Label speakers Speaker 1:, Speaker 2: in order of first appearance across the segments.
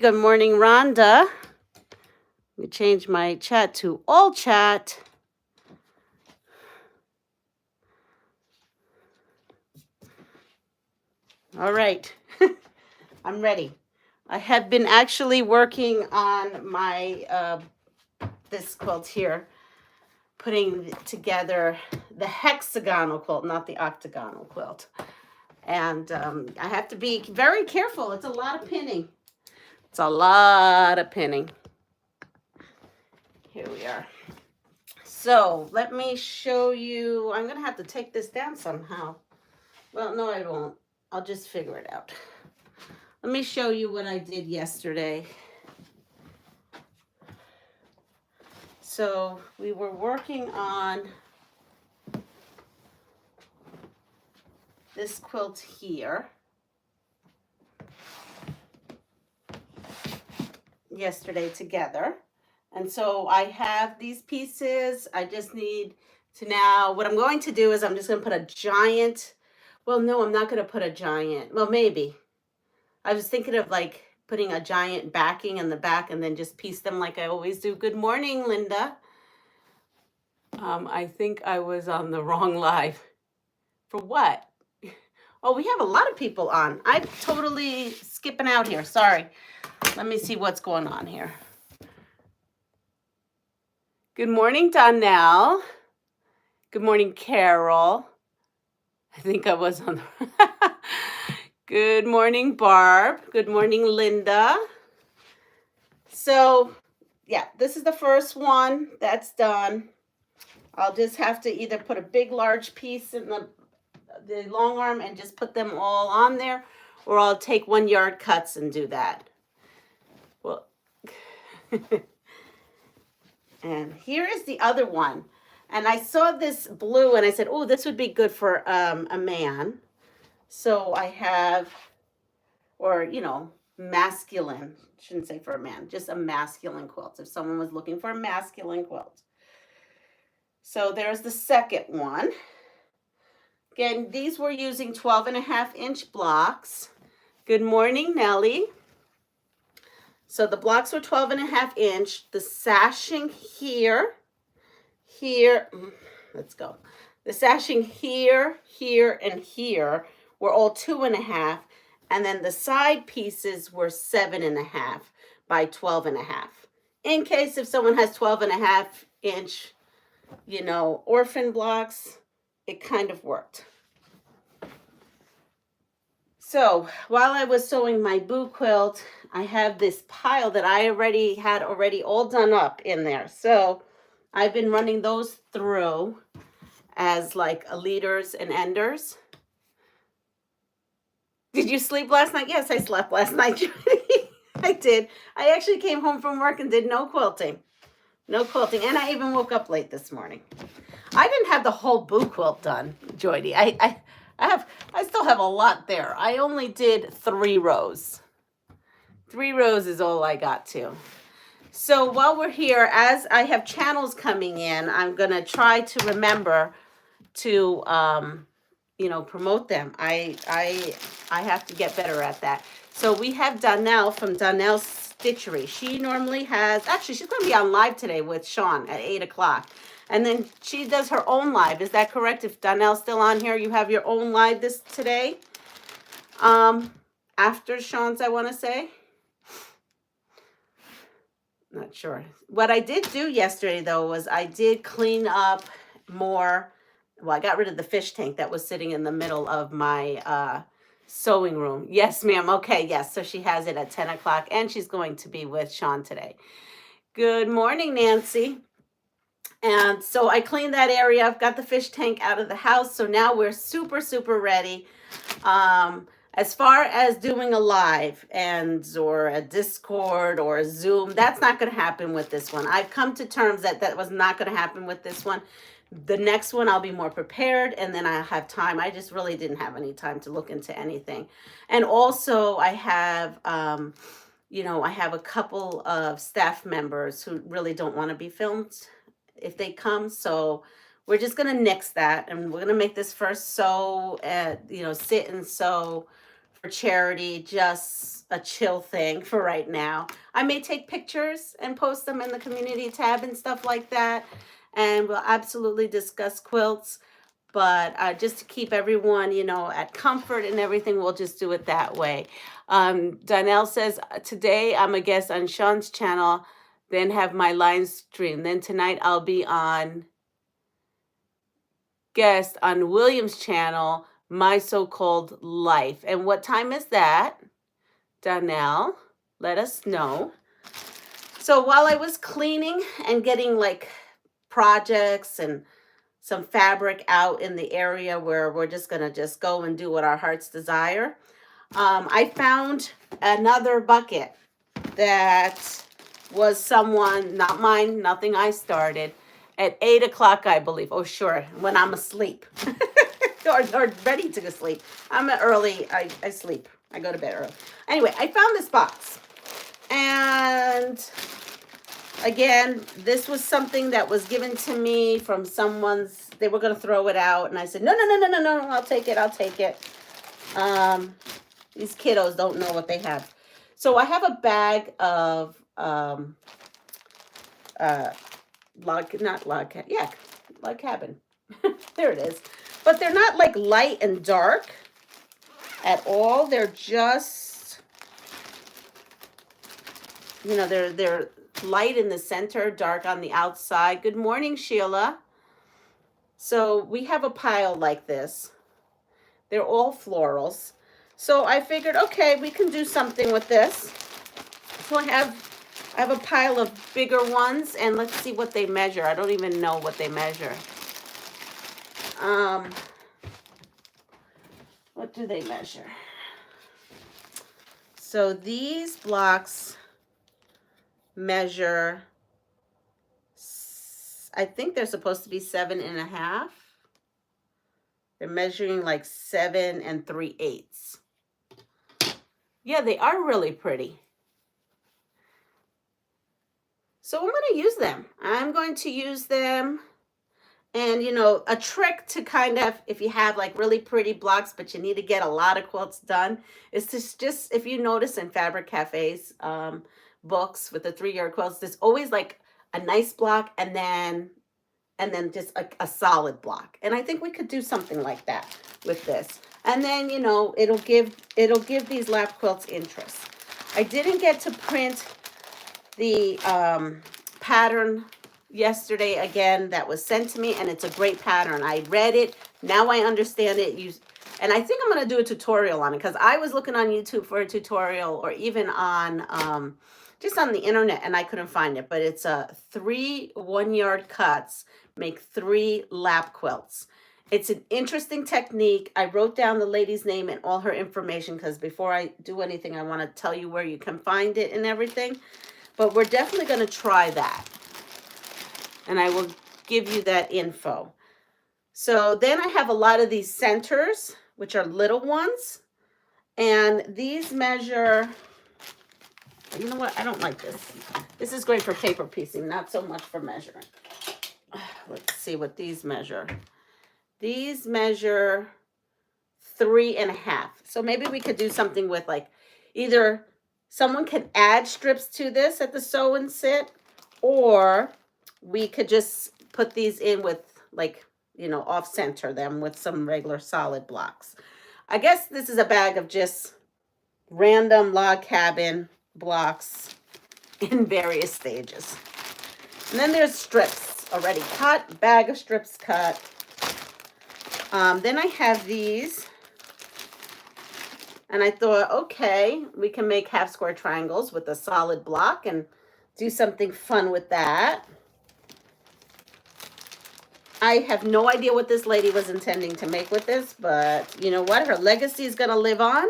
Speaker 1: Good morning, Rhonda. Let me change my chat to all chat. All right, I'm ready. I have been actually working on my this quilt here, putting together the hexagonal quilt, not the octagonal quilt. And I have to be very careful. It's a lot of pinning. It's a lot of pinning. Here we are. So let me show you. I'm going to have to take this down somehow. Well, no, I won't. I'll just figure it out. Let me show you what I did yesterday. So we were working on this quilt here yesterday together. And so I have these pieces. I just need to now, what I'm going to do is I'm just going to put a giant, well, no, I'm not going to put a giant, well, maybe. I was thinking of like putting a giant backing in the back and then just piece them like I always do. Good morning, Linda. I think I was on the wrong live. For what? Oh, we have a lot of people on. I'm totally skipping out here. Sorry. Let me see what's going on here. Good morning, Donnell. Good morning, Carol. I think I was on the... Good morning, Barb. Good morning, Linda. So, yeah, this is the first one that's done. I'll just have to either put a big, large piece in the long arm and just put them all on there, or I'll take 1 yard cuts and do that. Well, and here is the other one. And I saw this blue and I said, oh, this would be good for a man. So I have, or, you know, masculine, shouldn't say for a man, just a masculine quilt. If someone was looking for a masculine quilt. So there's the second one. Again, these were using 12.5-inch blocks. Good morning, Nellie. So the blocks were 12.5-inch. The sashing here, let's go. The sashing here, and here were all 2.5. And then the side pieces were 7.5 by 12.5. In case if someone has 12.5-inch, you know, orphan blocks, it kind of worked. So while I was sewing my boo quilt, I have this pile that I had all done up in there. So I've been running those through as like a leaders and enders. Did you sleep last night? Yes, I slept last night. I did. I actually came home from work and did no quilting. No quilting. And I even woke up late this morning. I didn't have the whole boo quilt done, Joydy. I still have a lot there. I only did 3 rows. 3 rows is all I got to. So while we're here, as I have channels coming in, I'm going to try to remember to, you know, promote them. I have to get better at that. So we have Donnell from Donnell's Stitchery. She normally has, actually, she's going to be on live today with Sean at 8 o'clock. And then she does her own live. Is that correct? If Donnell's still on here, you have your own live today? After Sean's, I want to say. Not sure. What I did do yesterday, though, was I did clean up more. Well, I got rid of the fish tank that was sitting in the middle of my sewing room. Yes, ma'am. Okay, yes. So she has it at 10 o'clock, and she's going to be with Sean today. Good morning, Nancy. And so I cleaned that area. I've got the fish tank out of the house. So now we're super, super ready. As far as doing a live or a Discord or a Zoom, that's not going to happen with this one. I've come to terms that was not going to happen with this one. The next one, I'll be more prepared, and then I'll have time. I just really didn't have any time to look into anything. And also, I have, you know, I have a couple of staff members who really don't want to be filmed if they come. So we're just going to nix that, and we're going to make this first sew, you know, sit and sew for charity, just a chill thing for right now. I may take pictures and post them in the community tab and stuff like that. And we'll absolutely discuss quilts. But just to keep everyone, you know, at comfort and everything, we'll just do it that way. Donnell says, today I'm a guest on Sean's channel, then have my line stream. Then tonight I'll be on guest on William's channel, My So-Called Life. And what time is that? Donnell, let us know. So while I was cleaning and getting like projects and some fabric out in the area where we're just gonna just go and do what our hearts desire, I found another bucket that was someone, not mine, nothing I started, at 8 o'clock, I believe. Oh, sure, when I'm asleep or ready to go sleep. I'm early, I sleep. I go to bed early. Anyway, I found this box. And again, this was something that was given to me from someone's, they were going to throw it out. And I said, no, I'll take it. These kiddos don't know what they have. So I have a bag of log cabin. There it is. But they're not like light and dark at all. They're just, you know, they're light in the center, dark on the outside. Good morning, Sheila. So we have a pile like this. They're all florals. So I figured, okay, we can do something with this. So I have a pile of bigger ones, and let's see what they measure. I don't even know what they measure. What do they measure? So these blocks measure, I think they're supposed to be 7.5. They're measuring like 7 3/8. Yeah, they are really pretty. So I'm going to use them. I'm going to use them. And, you know, a trick to kind of, if you have like really pretty blocks, but you need to get a lot of quilts done, is to just, if you notice in Fabric Cafe's books with the 3-year quilts, there's always like a nice block and then just a solid block. And I think we could do something like that with this. And then, you know, it'll give these lap quilts interest. I didn't get to print the pattern yesterday again that was sent to me, and it's a great pattern. I read it, now I understand it. And I think I'm going to do a tutorial on it, because I was looking on YouTube for a tutorial, or even on just on the internet, and I couldn't find it. But it's 3 1-yard cuts make 3 lap quilts. It's an interesting technique. I wrote down the lady's name and all her information, because before I do anything, I want to tell you where you can find it and everything. But we're definitely going to try that. And I will give you that info. So then I have a lot of these centers, which are little ones. And these measure, you know what? I don't like this. This is great for paper piecing, not so much for measuring. Let's see what these measure. These measure 3.5. So maybe we could do something with like, either someone can add strips to this at the sew and sit, or we could just put these in with, like, you know, off center them with some regular solid blocks. I guess this is a bag of just random log cabin blocks in various stages. And then there's strips already cut, bag of strips cut. Then I have these, and I thought, okay, we can make half square triangles with a solid block and do something fun with that. I have no idea what this lady was intending to make with this, but you know what? Her legacy is going to live on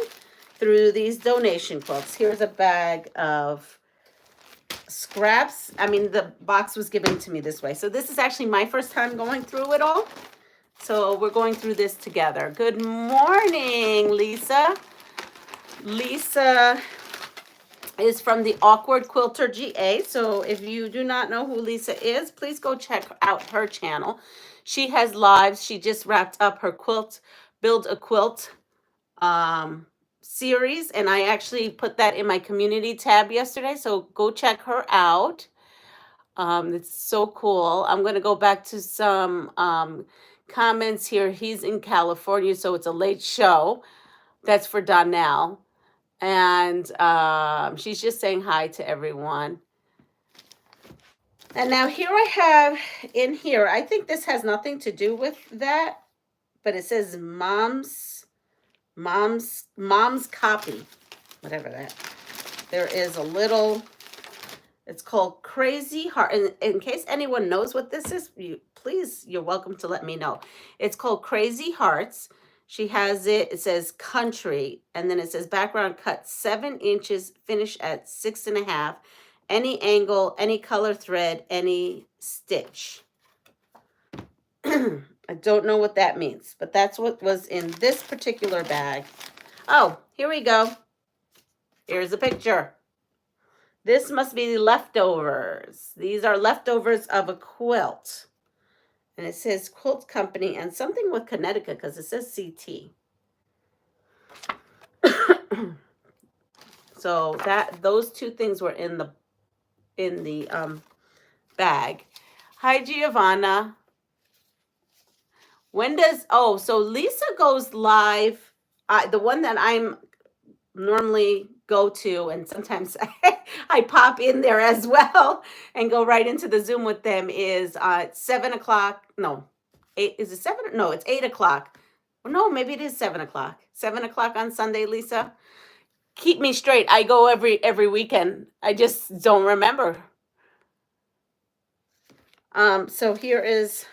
Speaker 1: through these donation quilts. Here's a bag of scraps. I mean, the box was given to me this way. So this is actually my first time going through it all. So we're going through this together. Good morning, Lisa. Lisa is from the Awkward Quilter GA. So if you do not know who Lisa is, please go check out her channel. She has lives. She just wrapped up her quilt, Build a Quilt series, and I actually put that in my community tab yesterday, so go check her out. It's so cool. I'm going to go back to some comments here. He's in California, so it's a late show. That's for Donnell. And she's just saying hi to everyone. And now here I have in here, I think this has nothing to do with that, but it says mom's copy, whatever that. There is a little, it's called Crazy Heart. And in case anyone knows what this is, please, you're welcome to let me know. It's called Crazy Hearts. She has it, it says country, and then it says background cut 7 inches, finish at 6.5. Any angle, any color thread, any stitch. I don't know what that means, but that's what was in this particular bag. Oh, here we go. Here's a picture. This must be leftovers. These are leftovers of a quilt. And it says Quilt Company and something with Connecticut because it says CT. So those two things were in the bag. Hi, Giovanna. When does, oh, so Lisa goes live, the one that I'm normally go to, and sometimes I pop in there as well and go right into the Zoom with them, is 7 o'clock. No, 8, is it 7? No, it's 8 o'clock. Well, no, maybe it is 7 o'clock. 7 o'clock on Sunday, Lisa. Keep me straight. I go every weekend. I just don't remember. So here is,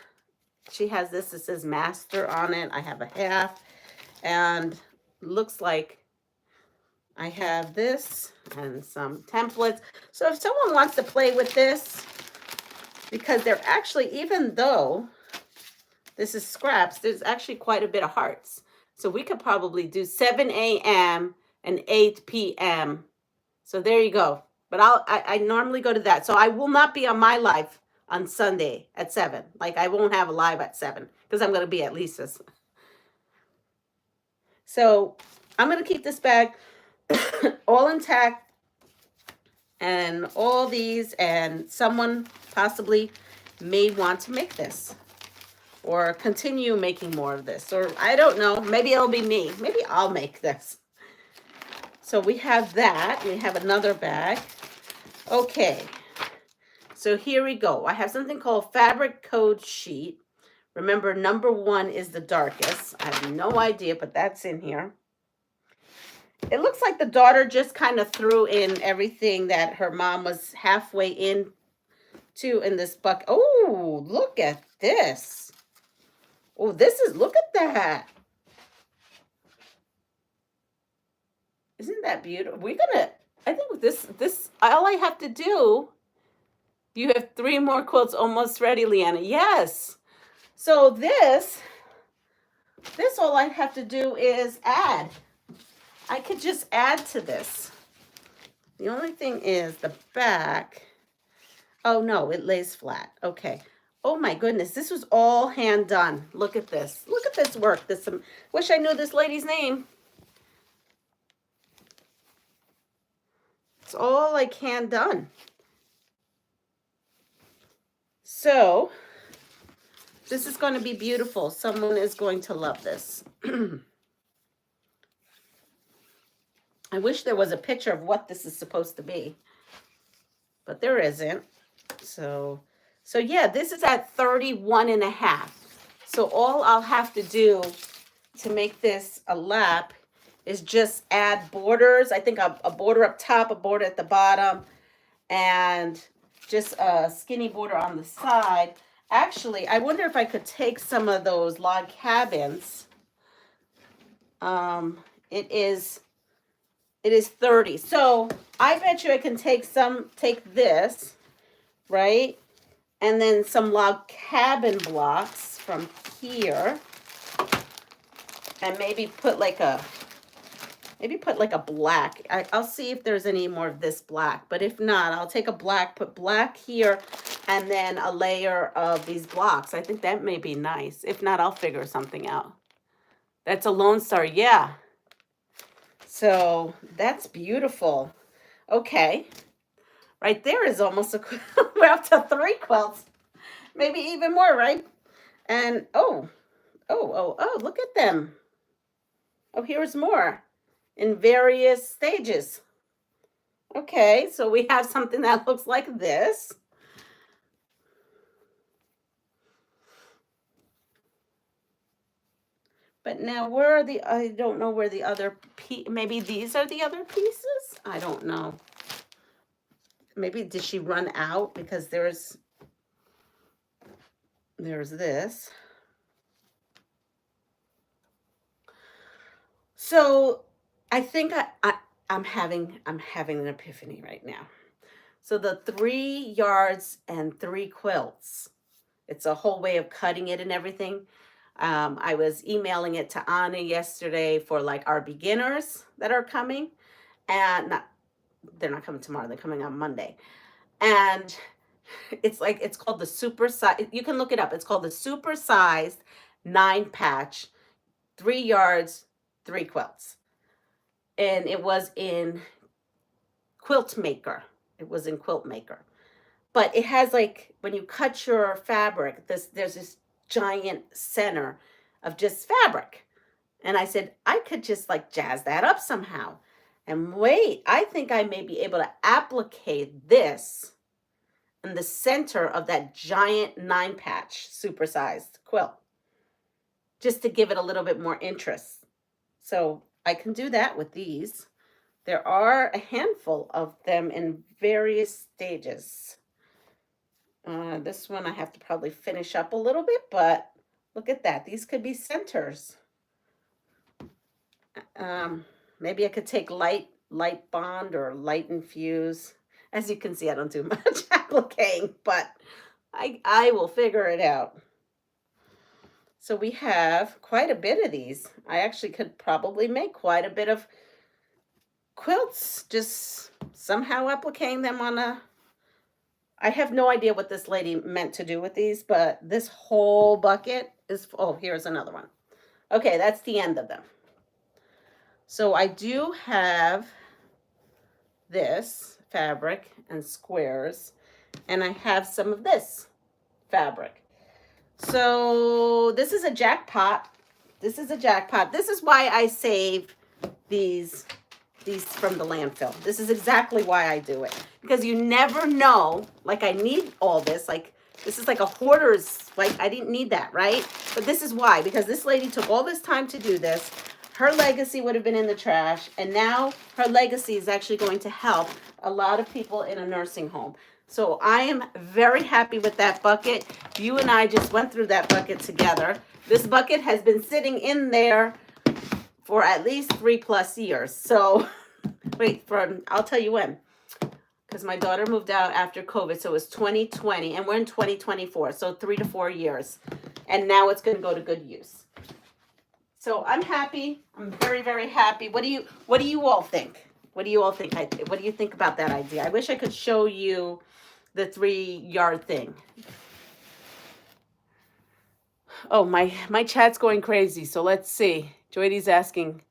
Speaker 1: she has this, it says master on it. I have a half, and looks like I have this and some templates. So if someone wants to play with this, because they're actually, even though this is scraps, there's actually quite a bit of hearts. So we could probably do 7 a.m. and 8 p.m. So there you go. But I normally go to that. So I will not be on my live on Sunday at 7. Like, I won't have a live at 7 because I'm going to be at Lisa's. So I'm going to keep this bag all intact and all these, and someone possibly may want to make this or continue making more of this, or I don't know, maybe it'll be me. Maybe I'll make this. So we have that. We have another bag. Okay. So here we go. I have something called fabric code sheet. Remember, number 1 is the darkest. I have no idea, but that's in here. It looks like the daughter just kind of threw in everything that her mom was halfway into in this bucket. Oh, look at this. Oh, this is, look at that. Isn't that beautiful? We're gonna, I think with this, all I have to do, you have 3 more quilts almost ready, Leanna. Yes. So this all I have to do is add. I could just add to this. The only thing is the back. Oh no, it lays flat. Okay. Oh my goodness, this was all hand done. Look at this. Look at this work. This, wish I knew this lady's name. It's all like hand done. So this is going to be beautiful. Someone is going to love this. I wish there was a picture of what this is supposed to be, but there isn't. So yeah, this is at 31.5. So all I'll have to do to make this a lap is just add borders. I think a border up top, a border at the bottom, and just a skinny border on the side. Actually, I wonder if I could take some of those log cabins. It is 30. So I bet you I can take this, right? And then some log cabin blocks from here, and maybe put like a black. I'll see if there's any more of this black, but if not, I'll take a black, put black here, and then a layer of these blocks. I think that may be nice. If not, I'll figure something out. That's a Lone Star, yeah. So that's beautiful. Okay. Right there is almost a quilt. We're up to 3 quilts. Maybe even more, right? And oh, look at them. Oh, here's more in various stages. Okay, so we have something that looks like this. But now where are the, I don't know where the other, maybe these are the other pieces? I don't know. Maybe did she run out? Because there's this. So I think I'm having an epiphany right now. So the 3 yards and 3 quilts. It's a whole way of cutting it and everything. I was emailing it to Anna yesterday for like our beginners that are coming, and they're not coming tomorrow. They're coming on Monday, and it's called the super size. You can look it up. It's called the super sized 9-patch, 3 yards, 3 quilts, and it was in Quilt Maker. It was in Quilt Maker. But it has like when you cut your fabric, there's this giant center of just fabric. And I said, I could just like jazz that up somehow. And wait, I think I may be able to applicate this in the center of that giant 9-patch supersized quilt, just to give it a little bit more interest. So I can do that with these. There are a handful of them in various stages. This one I have to probably finish up a little bit, but look at that. These could be centers. Maybe I could take light bond or light infuse. As you can see, I don't do much appliquing, but I will figure it out. So we have quite a bit of these. I actually could probably make quite a bit of quilts, just somehow appliquing them on a, I have no idea what this lady meant to do with these, but this whole bucket is, oh, here's another one. Okay, that's the end of them. So I do have this fabric and squares, and I have some of this fabric. So this is a jackpot. This is a jackpot. This is why I save these from the landfill. This is exactly why I do it. Because you never know, like I need all this, like this is like a hoarder's, like I didn't need that, right? But this is why, because this lady took all this time to do this. Her legacy would have been in the trash, and now her legacy is actually going to help a lot of people in a nursing home. So I am very happy with that bucket. You and I just went through that bucket together. This bucket has been sitting in there for at least 3+ years. So wait, I'll tell you when. Because my daughter moved out after COVID, so it was 2020, and we're in 2024, so 3 to 4 years. And now it's going to go to good use. So I'm happy. I'm very, very happy. What do you all think? What do you all think? What do you think about that idea? I wish I could show you the 3-yard thing. Oh, my chat's going crazy. So let's see. Joydy's asking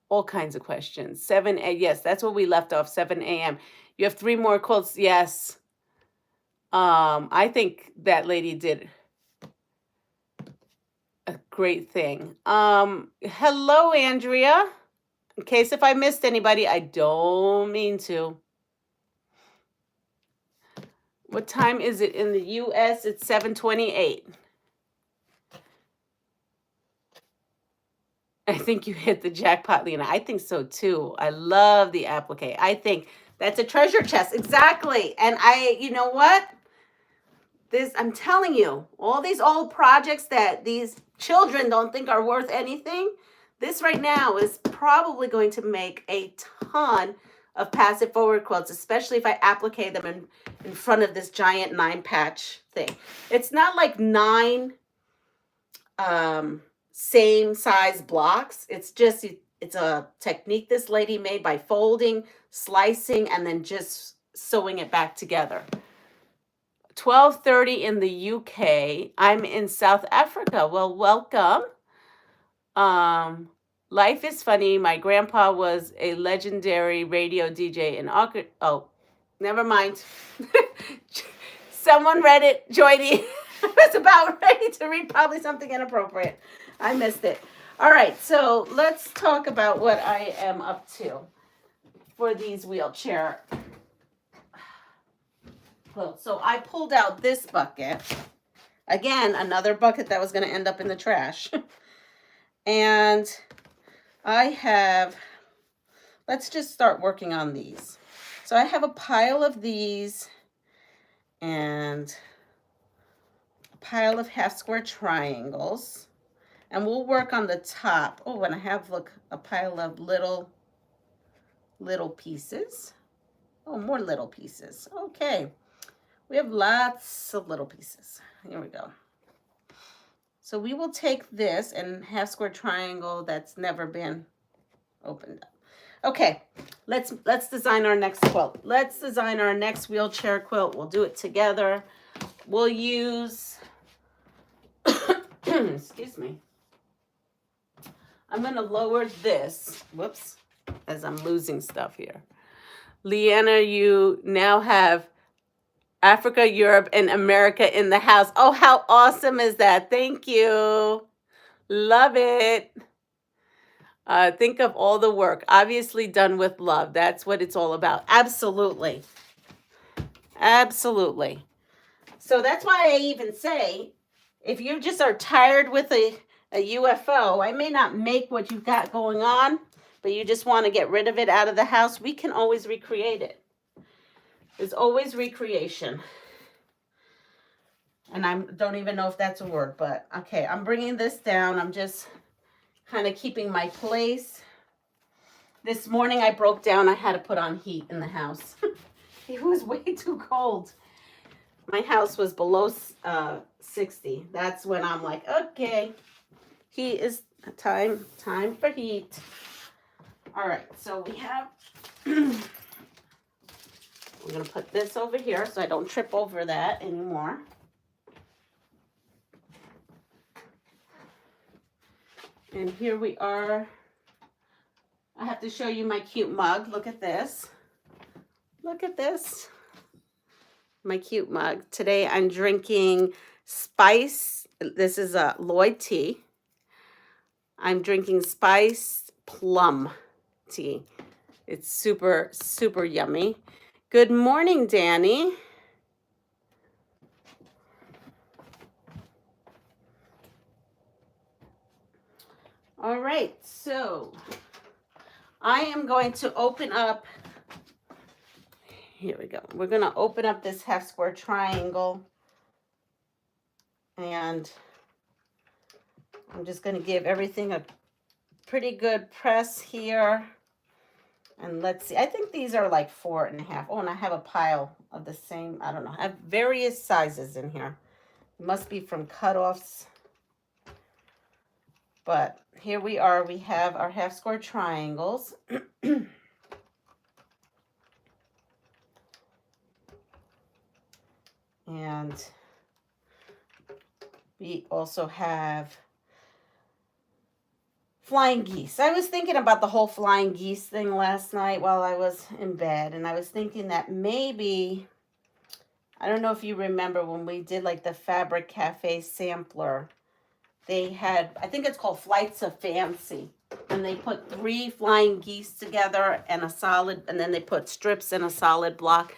Speaker 1: all kinds of questions. 7 a.m. Yes, that's what we left off. 7 a.m. You have 3 more quilts. Yes. I think that lady did a great thing. Hello, Andrea. In case if I missed anybody, I don't mean to. What time is it in the U.S.? It's 7:28. I think you hit the jackpot, Lena. I think so too. I love the applique. I think that's a treasure chest. Exactly. And you know what? I'm telling you, all these old projects that these children don't think are worth anything, this right now is probably going to make a ton of passive forward quilts, especially if I applique them in front of this giant 9-patch thing. It's not like 9 same size blocks. It's just, it's a technique this lady made by folding, slicing, and then just sewing it back together. 12:30 in the UK. I'm in South Africa. Well, welcome. Life is funny. My grandpa was a legendary radio DJ in Auckland. Oh, never mind. Someone read it, Joydy. I was about ready to read probably something inappropriate. I missed it. All right, so let's talk about what I am up to for these wheelchair quilts. So I pulled out this bucket. Again, another bucket that was going to end up in the trash. And I have, let's just start working on these. So I have a pile of these and a pile of half square triangles. And we'll work on the top. Oh, and I have, look, a pile of little pieces. Oh, more little pieces. Okay. We have lots of little pieces. Here we go. So we will take this and half square triangle that's never been opened up. Okay, let's design our next quilt. Let's design our next wheelchair quilt. We'll do it together. We'll use, excuse me. I'm going to lower this, whoops, as I'm losing stuff here. Leanna, you now have Africa, Europe, and America in the house. Oh, how awesome is that? Thank you. Love it. Think of all the work, obviously done with love. That's what it's all about. Absolutely. Absolutely. So that's why I even say, if you just are tired with a UFO, I may not make what you've got going on, but you just want to get rid of it out of the house, we can always recreate it. There's always recreation. And I don't even know if that's a word, but okay, I'm bringing this down. I'm just kind of keeping my place. This morning I broke down. I had to put on heat in the house. It was way too cold. My house was below 60. That's when I'm like, okay, heat is time for heat. All right, so we have, I'm going to put this over here so I don't trip over that anymore. And here we are. I have to show you my cute mug. Look at this. Look at this. My cute mug. Today I'm drinking spice. This is a Lloyd tea. I'm drinking spiced plum tea. It's super, super yummy. Good morning, Danny. All right, so I am going to open up, here we go. We're going to open up this half square triangle, and I'm just going to give everything a pretty good press here. And let's see, I think these are like 4.5. Oh, and I have a pile of the same, I don't know, I have various sizes in here. It must be from cutoffs. But here we are, we have our half square triangles. And we also have flying geese. I was thinking about the whole flying geese thing last night while I was in bed. And I was thinking that maybe, I don't know if you remember when we did like the Fabric Cafe sampler. They had, I think it's called Flights of Fancy. And they put 3 flying geese together and a solid, and then they put strips in a solid block.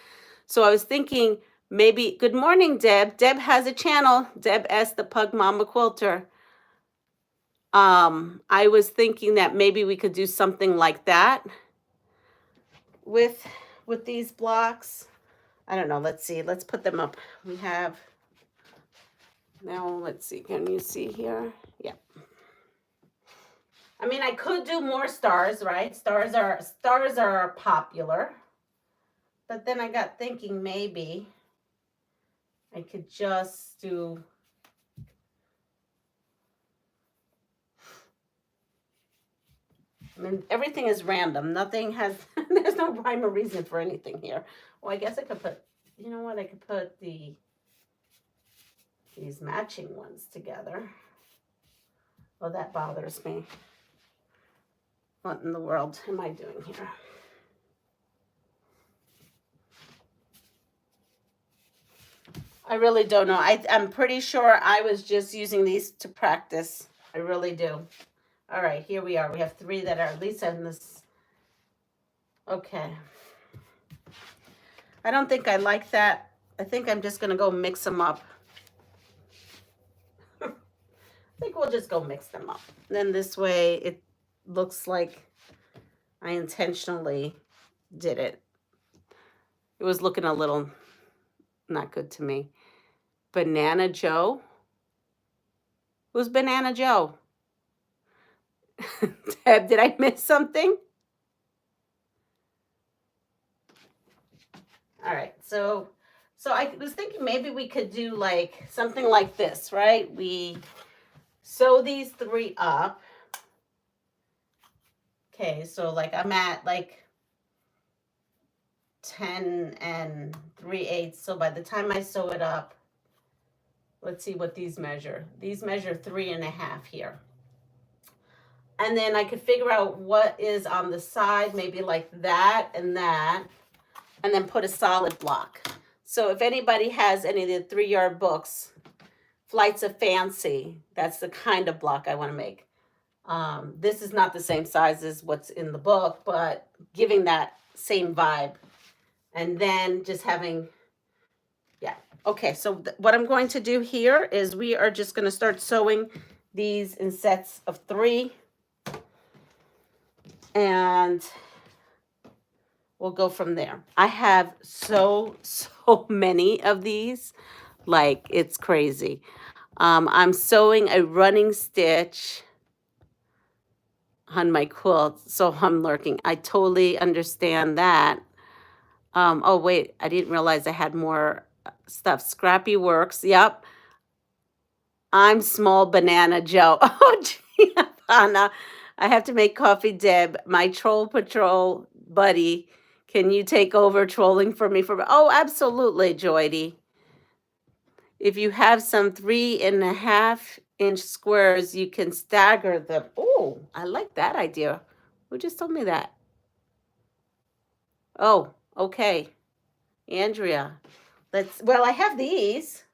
Speaker 1: So I was thinking maybe, good morning, Deb. Deb has a channel, Deb S, the Pug Mama Quilter. I was thinking that maybe we could do something like that with these blocks. I don't know, let's see, let's put them up. We have, now let's see, can you see here? Yeah. I mean, I could do more stars, right? Stars are popular. But then I got thinking maybe I could just do, I mean, everything is random. Nothing has, there's no rhyme or reason for anything here. Well, I guess I could put, you know what? I could put these matching ones together. Oh, that bothers me. What in the world am I doing here? I really don't know. I'm pretty sure I was just using these to practice. I really do. All right, here we are. We have 3 that are at least in this. Okay. I don't think I like that. I think I'm just going to go mix them up. I think we'll just go mix them up. Then this way it looks like I intentionally did it. It was looking a little not good to me. Banana Joe? Who's Banana Joe? Deb, did I miss something? All right, so I was thinking maybe we could do like something like this, right? We sew these 3 up. Okay, so like I'm at like 10 3/8. So by the time I sew it up, let's see what these measure. These measure 3.5 here. And then I could figure out what is on the side, maybe like that, and then put a solid block. So if anybody has any of the 3-yard books, Flights of Fancy, that's the kind of block I want to make. This is not the same size as what's in the book, but giving that same vibe. And then just having, yeah. Okay, so what I'm going to do here is we are just going to start sewing these in sets of 3. And we'll go from there. I have so many of these, like it's crazy. I'm sewing a running stitch on my quilt, so I'm lurking. I totally understand that. Oh wait, I didn't realize I had more stuff. Scrappy Works, yep. I'm Small Banana Joe. Oh, Giovanna, I have to make coffee, Deb. My Troll Patrol buddy, can you take over trolling for me? Oh, absolutely, Joydy. If you have some 3.5-inch squares, you can stagger them. Oh, I like that idea. Who just told me that? Oh, okay. Andrea. Well, I have these.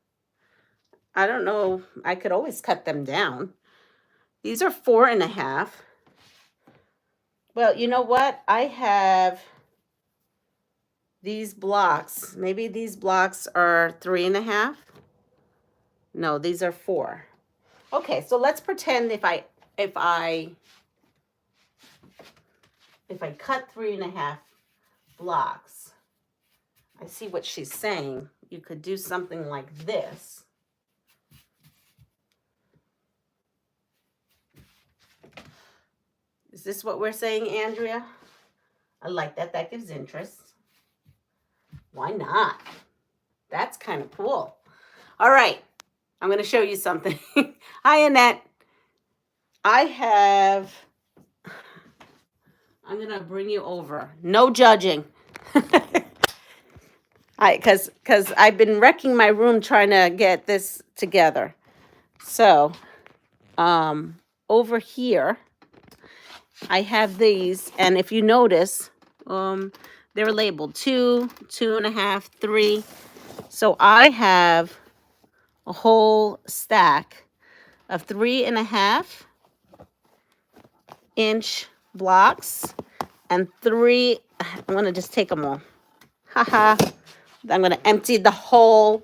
Speaker 1: I don't know. I could always cut them down. These are 4.5. Well, you know what? I have these blocks. Maybe these blocks are 3.5. No, these are 4. Okay, so let's pretend if I cut 3.5 blocks, I see what she's saying. You could do something like this. Is this what we're saying, Andrea? I like that. That gives interest. Why not? That's kind of cool. All right. I'm going to show you something. Hi, Annette. I'm going to bring you over. No judging. Because I've been wrecking my room trying to get this together. So, over here, I have these. And if you notice, they're labeled 2, 2.5, 3. So I have a whole stack of 3.5-inch blocks and 3. I'm going to just take them all. Haha. I'm going to empty the whole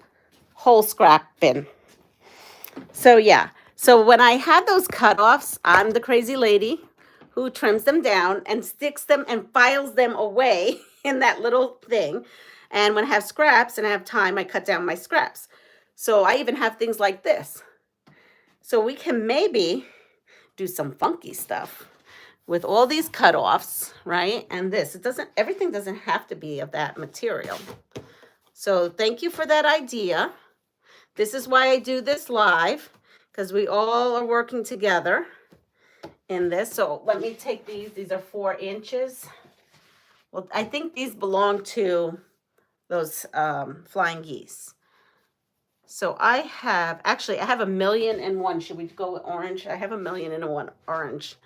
Speaker 1: scrap bin. So yeah. So when I had those cutoffs, I'm the crazy lady who trims them down and sticks them and files them away in that little thing. And when I have scraps and I have time, I cut down my scraps. So I even have things like this. So we can maybe do some funky stuff with all these cutoffs, right? And this, everything doesn't have to be of that material. So thank you for that idea. This is why I do this live, because we all are working together in this. So let me take these. These are 4 inches. Well, I think these belong to those flying geese. So I have 1,000,001. Should we go with orange? I have 1,000,001 orange.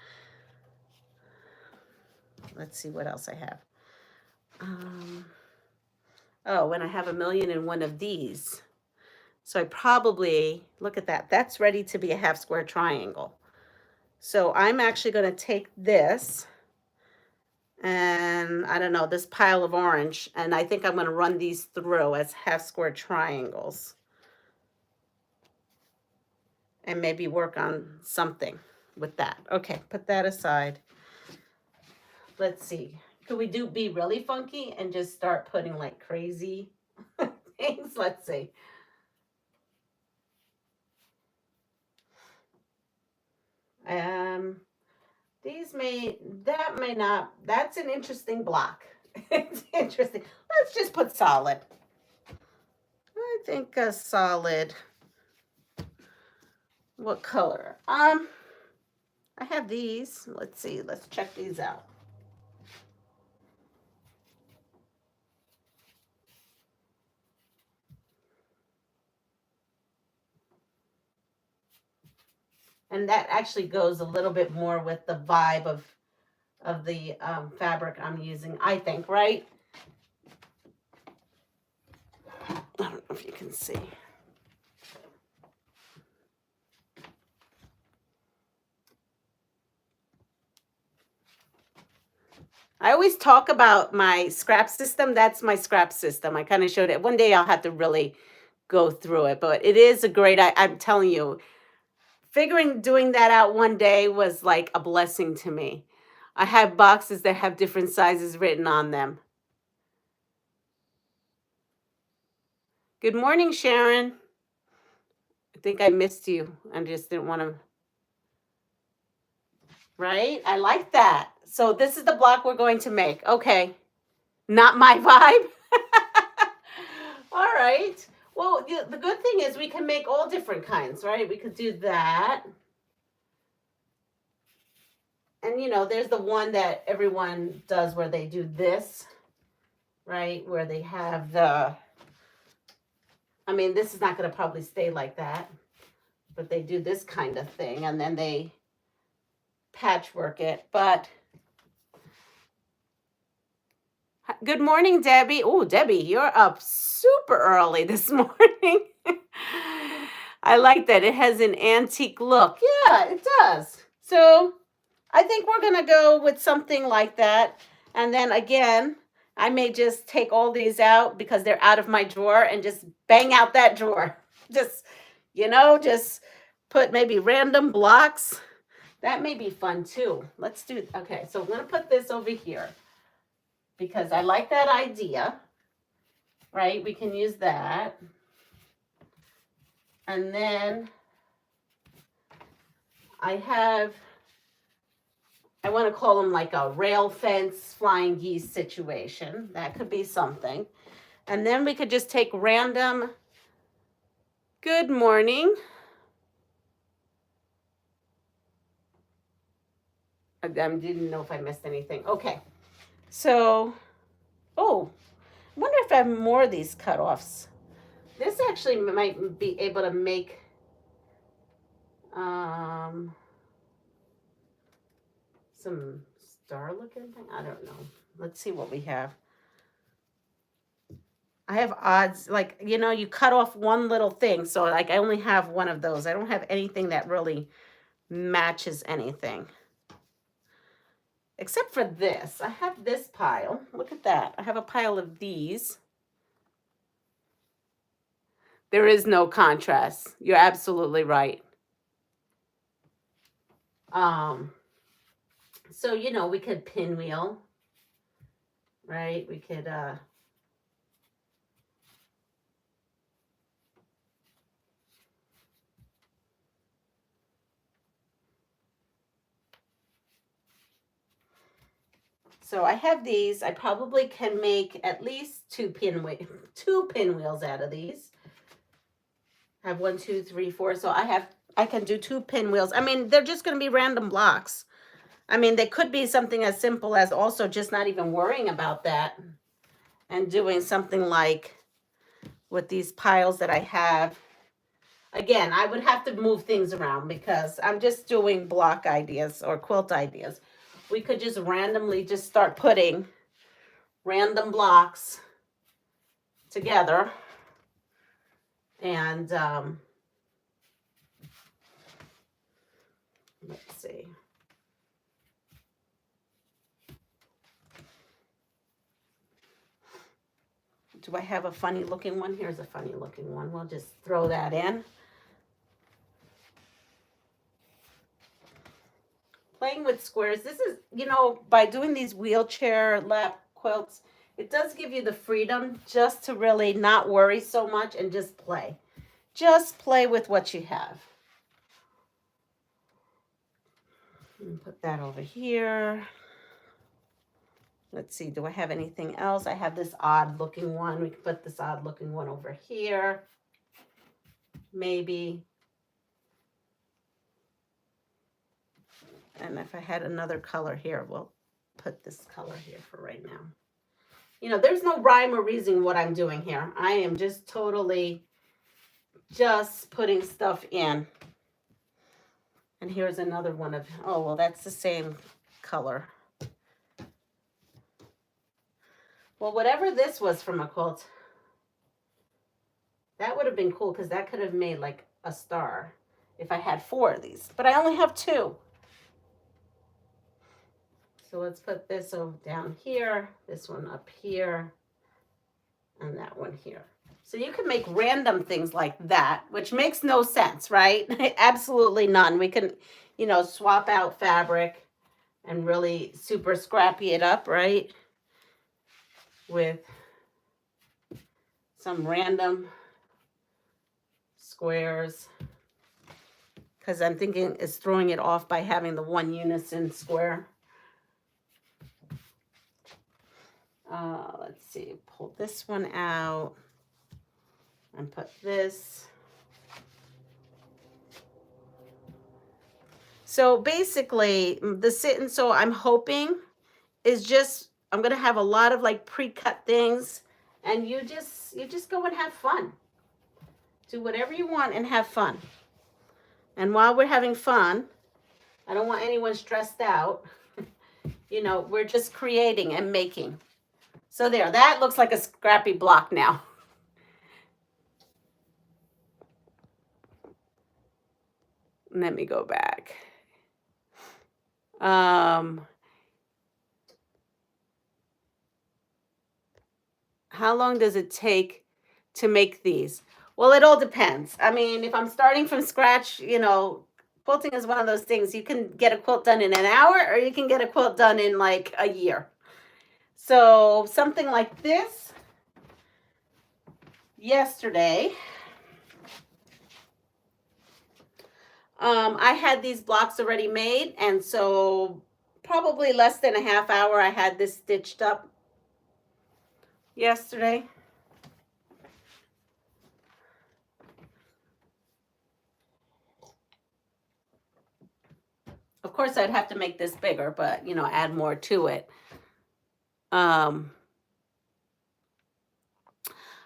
Speaker 1: Let's see what else I have. Oh, and I have 1,000,001 of these. So I probably, look at that. That's ready to be a half square triangle. So I'm actually going to take this and I don't know, this pile of orange, and I think I'm going to run these through as half square triangles and maybe work on something with that. Okay, put that aside. Let's see. Could we be really funky and just start putting like crazy things? Let's see. That may not, that's an interesting block. It's interesting. Let's just put solid. I think a solid. What color? I have these. Let's see. Let's check these out. And that actually goes a little bit more with the vibe of the fabric I'm using, I think, right? I don't know if you can see. I always talk about my scrap system. That's my scrap system. I kind of showed it. One day I'll have to really go through it, but it is a great, I'm telling you, doing that out one day was like a blessing to me. I have boxes that have different sizes written on them. Good morning, Sharon. I think I missed you. I just didn't want to. Right? I like that. So this is the block we're going to make. Okay. Not my vibe. All right. Well, the good thing is we can make all different kinds, right? We could do that. And, you know, there's the one that everyone does where they do this, right? Where they have the, I mean, this is not going to probably stay like that, but they do this kind of thing and then they patchwork it. But good morning, Debbie. Oh, Debbie, you're up super early this morning. I like that. It has an antique look. Yeah, it does. So I think we're going to go with something like that. And then again, I may just take all these out because they're out of my drawer and just bang out that drawer. Just, you know, just put maybe random blocks. That may be fun too. Let's do, okay, so I'm going to put this over here because I like that idea, right? We can use that. And then I want to call them like a rail fence flying geese situation. That could be something. And then we could just take random, good morning. I didn't know if I missed anything. Okay. So, oh, I wonder if I have more of these cutoffs. This actually might be able to make some star looking thing. I don't know. Let's see what we have. I have odds, like, you know, you cut off one little thing. So like I only have one of those. I don't have anything that really matches anything. Except for this. I have this pile. Look at that. I have a pile of these. There is no contrast. You're absolutely right. So, you know, we could pinwheel, right? We could, so I have these. I probably can make at least two pinwheels out of these. I have 1, 2, 3, 4. So I can do 2 pinwheels. I mean, they're just going to be random blocks. I mean, they could be something as simple as also just not even worrying about that and doing something like with these piles that I have. Again, I would have to move things around because I'm just doing block ideas or quilt ideas. we could just randomly just start putting random blocks together. And let's see. Do I have a funny looking one? Here's a funny looking one. We'll just throw that in. Playing with squares. This is, you know, by doing these wheelchair lap quilts, it does give you the freedom just to really not worry so much and just play. Just play with what you have. And put that over here. Let's see, do I have anything else? I have this odd looking one. We can put this odd looking one over here. Maybe. And if I had another color here, we'll put this color here for right now. You know, there's no rhyme or reason what I'm doing here. I am just totally just putting stuff in. And here's another one of, oh, well, that's the same color. Well, whatever this was from a quilt, that would have been cool because that could have made like a star if I had 4 of these. But I only have 2. So let's put this over down here, this one up here, and that one here. So you can make random things like that, which makes no sense, right? Absolutely none. We can, you know, swap out fabric and really super scrappy it up, right? With some random squares. Because I'm thinking it's throwing it off by having the one unison square. Let's see, pull this one out and put this. So basically the sit and sew I'm hoping is just, I'm going to have a lot of like pre-cut things and you just go and have fun. Do whatever you want and have fun. And while we're having fun, I don't want anyone stressed out. You know, we're just creating and making. So there, that looks like a scrappy block now. Let me go back. How long does it take to make these? Well, it all depends. I mean, if I'm starting from scratch, you know, quilting is one of those things. You can get a quilt done in an hour or you can get a quilt done in like a year. So something like this, yesterday, I had these blocks already made, and so probably less than a half hour I had this stitched up yesterday. Of course, I'd have to make this bigger, but, you know, add more to it.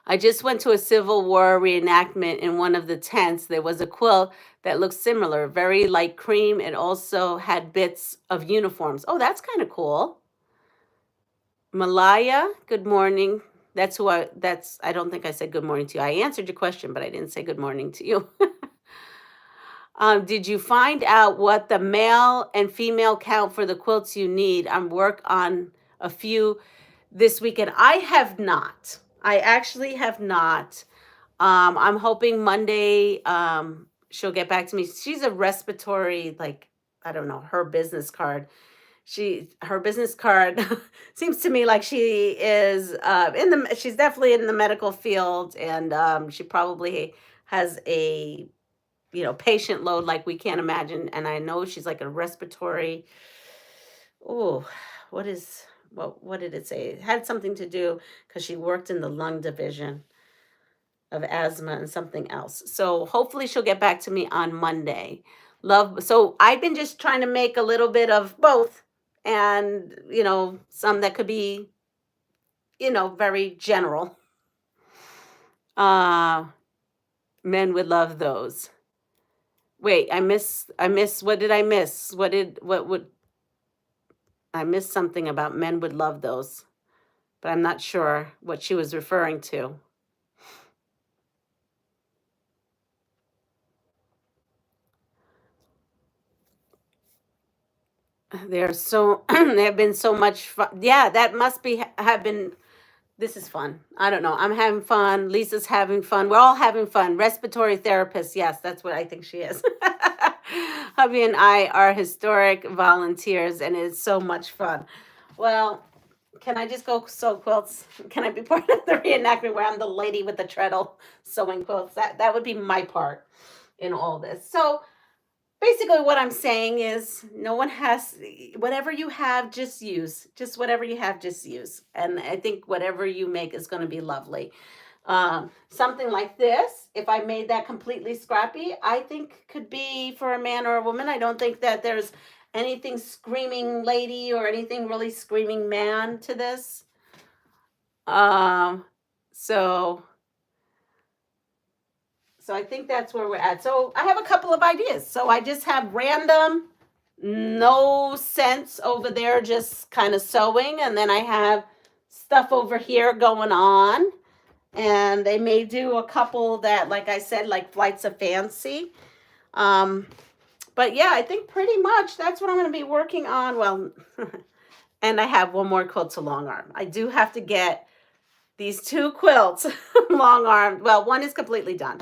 Speaker 1: I just went to a Civil War reenactment in one of the tents. There was a quilt that looked similar, very light cream. It also had bits of uniforms. Oh, that's kind of cool. Malaya, good morning. I don't think I said good morning to you. I answered your question, but I didn't say good morning to you. Did you find out what the male and female count for the quilts you need? I'm work on a few this weekend. I have not. I actually have not. I'm hoping Monday she'll get back to me. She's a respiratory, like, I don't know, her business card. Her business card seems to me like she is she's definitely in the medical field, and she probably has a, you know, patient load like we can't imagine. And I know she's like a respiratory, what did it say? It had something to do because she worked in the lung division of asthma and something else. So hopefully she'll get back to me on Monday. So I've been just trying to make a little bit of both, and, you know, some that could be, you know, very general. Men would love those. Wait, I miss, what did I miss? I missed something about men would love those, but I'm not sure what she was referring to. They're so they have been so much fun. Yeah, that must be have been. This is fun. I don't know. I'm having fun. Lisa's having fun. We're all having fun. Respiratory therapist. Yes, that's what I think she is. Hubby and I are historic volunteers, and it's so much fun. Well, can I just go sew quilts? Can I be part of the reenactment where I'm the lady with the treadle sewing quilts? That would be my part in all this. So basically what I'm saying is no one has, whatever you have, just use. Just whatever you have, just use. And I think whatever you make is going to be lovely. Something like this, if I made that completely scrappy, I think could be for a man or a woman. I don't think that there's anything screaming lady or anything really screaming man to this. So I think that's where we're at. So I have a couple of ideas. So I just have random, no sense over there, just kind of sewing. And then I have stuff over here going on. And they may do a couple that, like I said, like Flights of Fancy. But yeah, I think pretty much that's what I'm going to be working on. Well, and I have one more quilt to long arm. I do have to get these two quilts long arm. Well, one is completely done.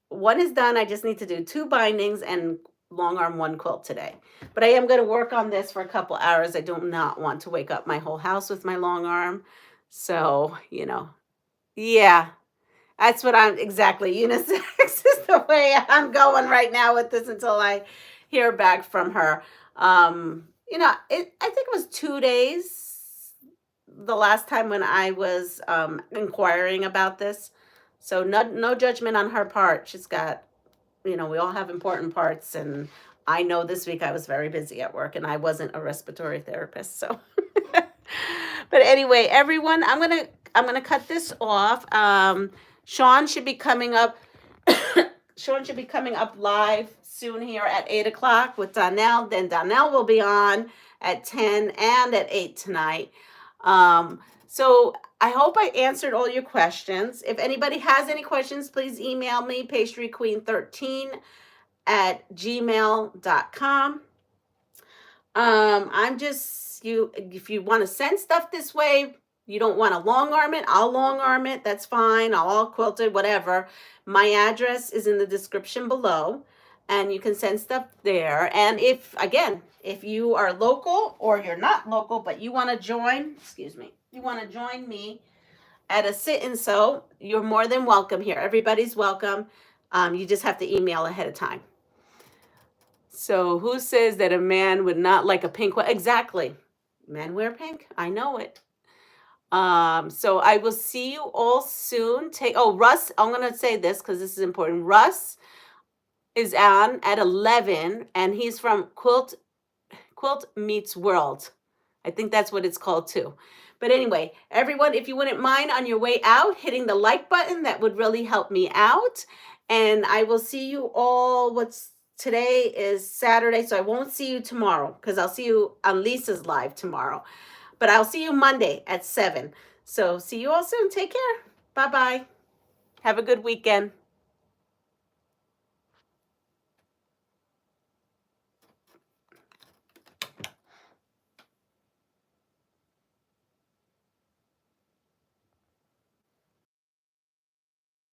Speaker 1: One is done. I just need to do 2 bindings and long arm 1 quilt today. But I am going to work on this for a couple hours. I do not want to wake up my whole house with my long arm. So, you know, yeah, that's what I'm exactly. Unisex is the way I'm going right now with this until I hear back from her. You know, I think it was 2 days the last time when I was inquiring about this. So no judgment on her part. She's got, you know, we all have important parts, and I know this week I was very busy at work and I wasn't a respiratory therapist. So but anyway, everyone, I'm gonna cut this off. Sean should be coming up. Sean should be coming up live soon here at 8 o'clock with Donnell. Then Donnell will be on at 10 and at 8 tonight. So I hope I answered all your questions. If anybody has any questions, please email me, pastryqueen13@gmail.com. I'm just, if you want to send stuff this way, you don't want to long arm it, I'll long arm it. That's fine. I'll all quilt it, whatever. My address is in the description below, and you can send stuff there. And if you are local or you're not local, but you want to join, you want to join me at a sit and sew, you're more than welcome here. Everybody's welcome. You just have to email ahead of time. So who says that a man would not like a pink one? Exactly. Men wear pink. I know it. So I will see you all soon. Russ, I'm going to say this because this is important. Russ is on at 11, and he's from Quilt Meets World. I think that's what it's called too. But anyway, everyone, if you wouldn't mind on your way out, hitting the like button, that would really help me out. And I will see you all. Today is Saturday, so I won't see you tomorrow because I'll see you on Lisa's live tomorrow. But I'll see you Monday at 7. So see you all soon. Take care. Bye-bye. Have a good weekend.